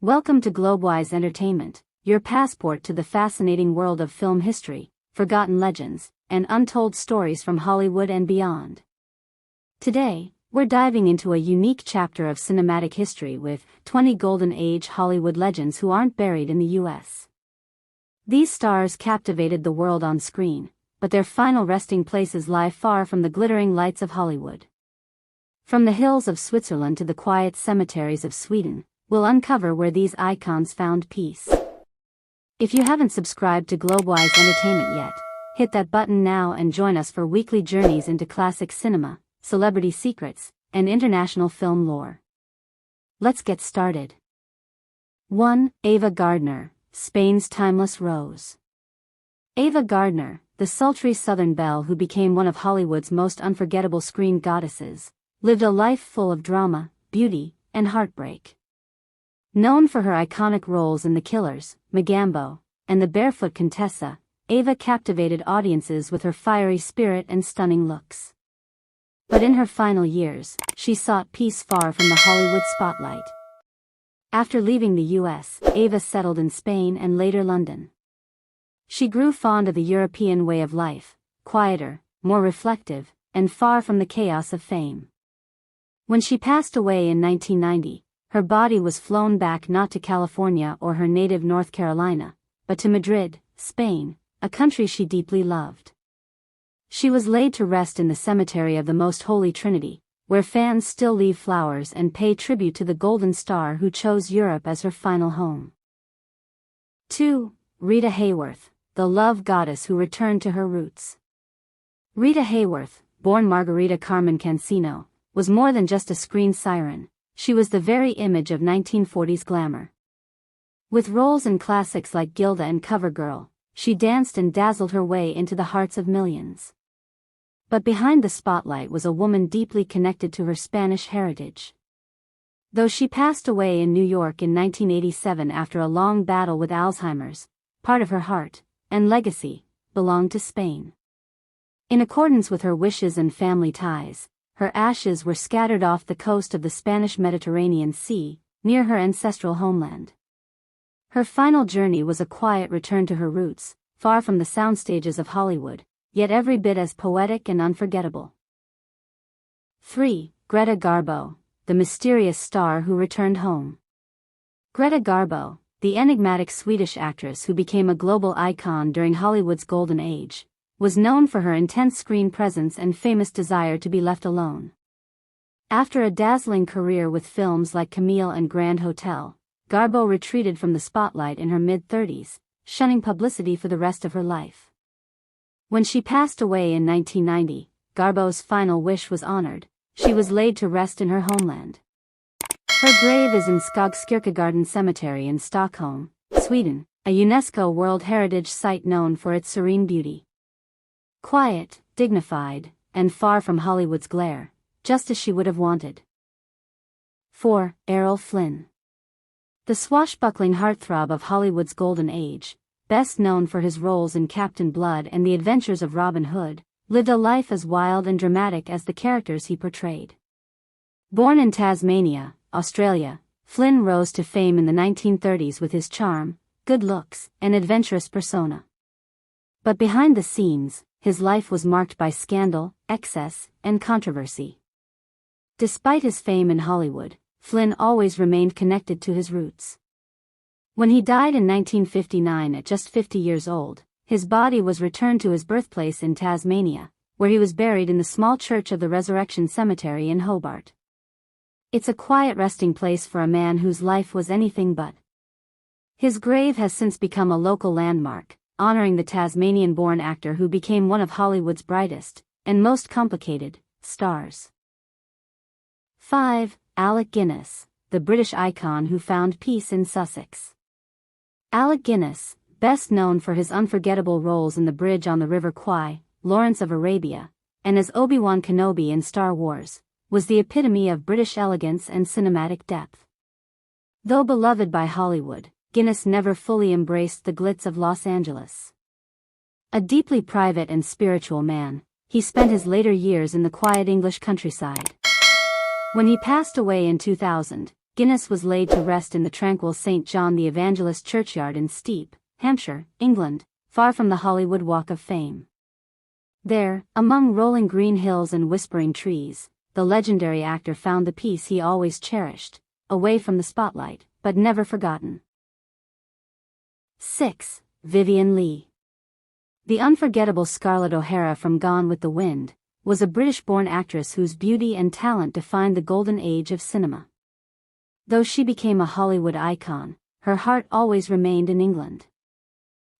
Welcome to Globewise Entertainment, your passport to the fascinating world of film history, forgotten legends, and untold stories from Hollywood and beyond. Today, we're diving into a unique chapter of cinematic history with 20 Golden Age Hollywood legends who aren't buried in the U.S. These stars captivated the world on screen, but their final resting places lie far from the glittering lights of Hollywood. From the hills of Switzerland to the quiet cemeteries of Sweden, we'll uncover where these icons found peace. If you haven't subscribed to Globewise Entertainment yet, hit that button now and join us for weekly journeys into classic cinema, celebrity secrets, and international film lore. Let's get started. 1. Ava Gardner, Spain's timeless rose. Ava Gardner, the sultry Southern belle who became one of Hollywood's most unforgettable screen goddesses, lived a life full of drama, beauty, and heartbreak. Known for her iconic roles in The Killers, Magambo, and The Barefoot Contessa, Ava captivated audiences with her fiery spirit and stunning looks. But in her final years, she sought peace far from the Hollywood spotlight. After leaving the U.S., Ava settled in Spain and later London. She grew fond of the European way of life, quieter, more reflective, and far from the chaos of fame. When she passed away in 1990, her body was flown back not to California or her native North Carolina, but to Madrid, Spain, a country she deeply loved. She was laid to rest in the cemetery of the Most Holy Trinity, where fans still leave flowers and pay tribute to the Golden Star who chose Europe as her final home. 2. Rita Hworth, the love goddess who returned to her roots. Rita Hworth, born Margarita Carmen Cancino, was more than just a screen siren. She was the very image of 1940s glamour. With roles in classics like Gilda and CoverGirl, she danced and dazzled her way into the hearts of millions. But behind the spotlight was a woman deeply connected to her Spanish heritage. Though she passed away in New York in 1987 after a long battle with Alzheimer's, part of her heart and legacy belonged to Spain. In accordance with her wishes and family ties, her ashes were scattered off the coast of the Spanish Mediterranean Sea, near her ancestral homeland. Her final journey was a quiet return to her roots, far from the soundstages of Hollywood, yet every bit as poetic and unforgettable. 3. Greta Garbo, the mysterious star who returned home. Greta Garbo, the enigmatic Swedish actress who became a global icon during Hollywood's golden age, was known for her intense screen presence and famous desire to be left alone. After a dazzling career with films like Camille and Grand Hotel, Garbo retreated from the spotlight in her mid-30s, shunning publicity for the rest of her life. When she passed away in 1990, Garbo's final wish was honored. She was laid to rest in her homeland. Her grave is in Skogskyrkogården Cemetery in Stockholm, Sweden, a UNESCO World Heritage Site known for its serene beauty. Quiet, dignified, and far from Hollywood's glare, just as she would have wanted. 4. Errol Flynn. The swashbuckling heartthrob of Hollywood's golden age, best known for his roles in Captain Blood and The Adventures of Robin Hood, lived a life as wild and dramatic as the characters he portrayed. Born in Tasmania, Australia, Flynn rose to fame in the 1930s with his charm, good looks, and adventurous persona. But behind the scenes, his life was marked by scandal, excess, and controversy. Despite his fame in Hollywood, Flynn always remained connected to his roots. When he died in 1959 at just 50 years old, his body was returned to his birthplace in Tasmania, where he was buried in the small Church of the Resurrection Cemetery in Hobart. It's a quiet resting place for a man whose life was anything but. His grave has since become a local landmark, honoring the Tasmanian-born actor who became one of Hollywood's brightest and most complicated stars. 5. Alec Guinness, the British icon who found peace in Sussex. Alec Guinness, best known for his unforgettable roles in The Bridge on the River Kwai, Lawrence of Arabia, and as Obi-Wan Kenobi in Star Wars, was the epitome of British elegance and cinematic depth. Though beloved by Hollywood, Guinness never fully embraced the glitz of Los Angeles. A deeply private and spiritual man, he spent his later years in the quiet English countryside. When he passed away in 2000, Guinness was laid to rest in the tranquil St. John the Evangelist churchyard in Steep, Hampshire, England, far from the Hollywood Walk of Fame. There, among rolling green hills and whispering trees, the legendary actor found the peace he always cherished, away from the spotlight, but never forgotten. 6. Vivien Leigh. The unforgettable Scarlett O'Hara from Gone with the Wind was a British-born actress whose beauty and talent defined the golden age of cinema. Though she became a Hollywood icon, her heart always remained in England.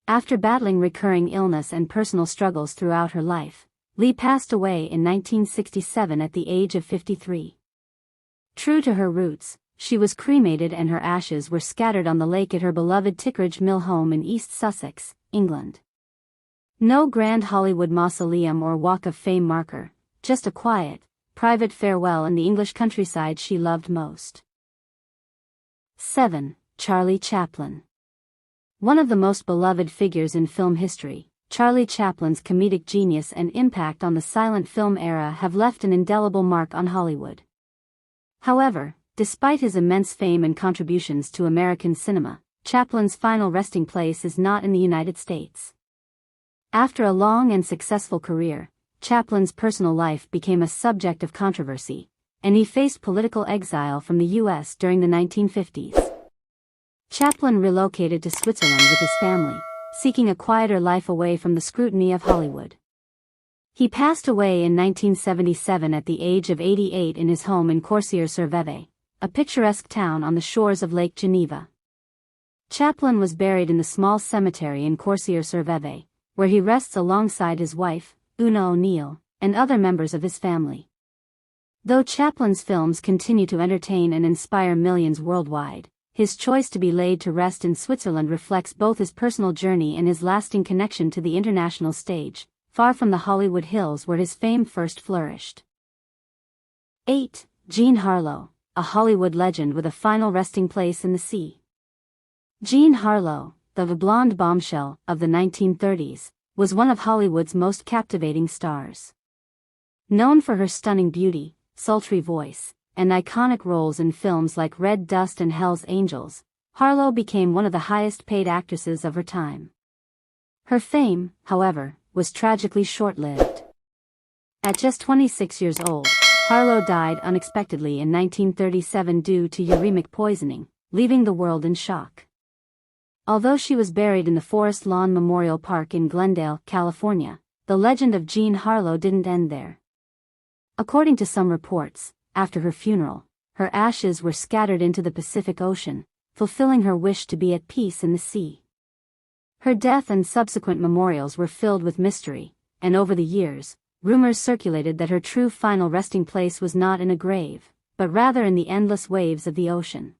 After battling recurring illness and personal struggles throughout her life, Leigh passed away in 1967 at the age of 53. True to her roots, she was cremated and her ashes were scattered on the lake at her beloved Tickeridge Mill home in East Sussex, England. No grand Hollywood mausoleum or Walk of Fame marker, just a quiet, private farewell in the English countryside she loved most. 7. Charlie Chaplin. One of the most beloved figures in film history, Charlie Chaplin's comedic genius and impact on the silent film era have left an indelible mark on Hollywood. However, despite his immense fame and contributions to American cinema, Chaplin's final resting place is not in the United States. After a long and successful career, Chaplin's personal life became a subject of controversy, and he faced political exile from the U.S. during the 1950s. Chaplin relocated to Switzerland with his family, seeking a quieter life away from the scrutiny of Hollywood. He passed away in 1977 at the age of 88 in his home in Corsier-sur-Vevey, a picturesque town on the shores of Lake Geneva. Chaplin was buried in the small cemetery in Corsier-sur-Vevey, where he rests alongside his wife, Una O'Neill, and other members of his family. Though Chaplin's films continue to entertain and inspire millions worldwide, his choice to be laid to rest in Switzerland reflects both his personal journey and his lasting connection to the international stage, far from the Hollywood hills where his fame first flourished. 8. Jean Harlo, a Hollywood legend with a final resting place in the sea. Jean Harlo, the blonde bombshell of the 1930s, was one of Hollywood's most captivating stars. Known for her stunning beauty, sultry voice, and iconic roles in films like Red Dust and Hell's Angels, Harlo became one of the highest-paid actresses of her time. Her fame, however, was tragically short-lived. At just 26 years old, Harlo died unexpectedly in 1937 due to uremic poisoning, leaving the world in shock. Although she was buried in the Forest Lawn Memorial Park in Glendale, California, the legend of Jean Harlo didn't end there. According to some reports, after her funeral, her ashes were scattered into the Pacific Ocean, fulfilling her wish to be at peace in the sea. Her death and subsequent memorials were filled with mystery, and over the years, rumors circulated that her true final resting place was not in a grave, but rather in the endless waves of the ocean.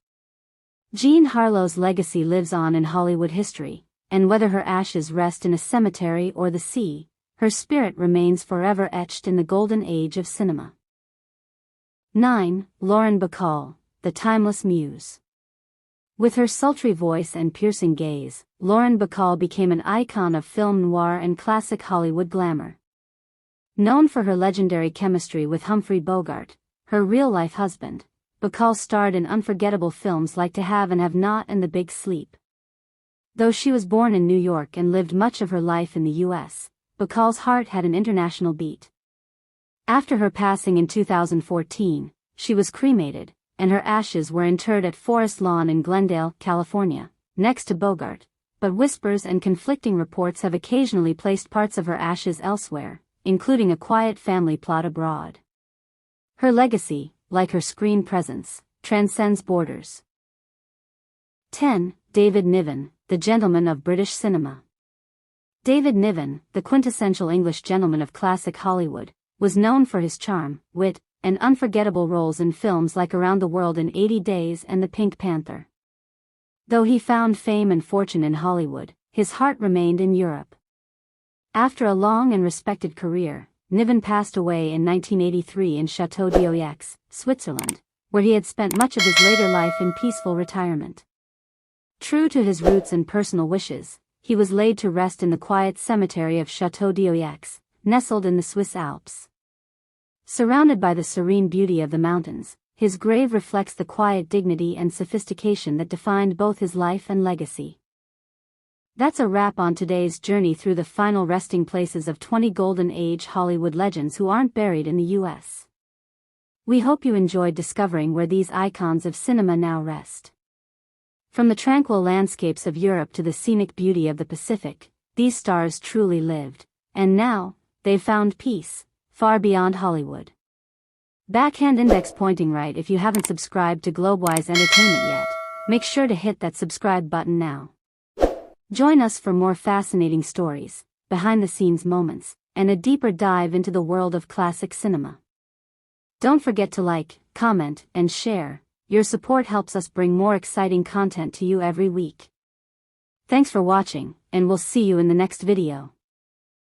Jean Harlo's legacy lives on in Hollywood history, and whether her ashes rest in a cemetery or the sea, her spirit remains forever etched in the golden age of cinema. 9. Lauren Bacall, the timeless muse. With her sultry voice and piercing gaze, Lauren Bacall became an icon of film noir and classic Hollywood glamour. Known for her legendary chemistry with Humphrey Bogart, her real-life husband, Bacall starred in unforgettable films like To Have and Have Not and The Big Sleep. Though she was born in New York and lived much of her life in the U.S., Bacall's heart had an international beat. After her passing in 2014, she was cremated, and her ashes were interred at Forest Lawn in Glendale, California, next to Bogart, but whispers and conflicting reports have occasionally placed parts of her ashes elsewhere, including a quiet family plot abroad. Her legacy, like her screen presence, transcends borders. 10. David Niven, the gentleman of British cinema. David Niven, the quintessential English gentleman of classic Hollywood, was known for his charm, wit, and unforgettable roles in films like Around the World in 80 Days and The Pink Panther. Though he found fame and fortune in Hollywood, his heart remained in Europe. After a long and respected career, Niven passed away in 1983 in Château d'Oyeux, Switzerland, where he had spent much of his later life in peaceful retirement. True to his roots and personal wishes, he was laid to rest in the quiet cemetery of Château d'Oyeux, nestled in the Swiss Alps. Surrounded by the serene beauty of the mountains, his grave reflects the quiet dignity and sophistication that defined both his life and legacy. That's a wrap on today's journey through the final resting places of 20 Golden Age Hollywood legends who aren't buried in the U.S. We hope you enjoyed discovering where these icons of cinema now rest. From the tranquil landscapes of Europe to the scenic beauty of the Pacific, these stars truly lived, and now, they've found peace, far beyond Hollywood. Backhand index pointing right. If you haven't subscribed to Globewise Entertainment yet, make sure to hit that subscribe button now. Join us for more fascinating stories, behind-the-scenes moments, and a deeper dive into the world of classic cinema. Don't forget to like, comment, and share. Your support helps us bring more exciting content to you every week. Thanks for watching, and we'll see you in the next video.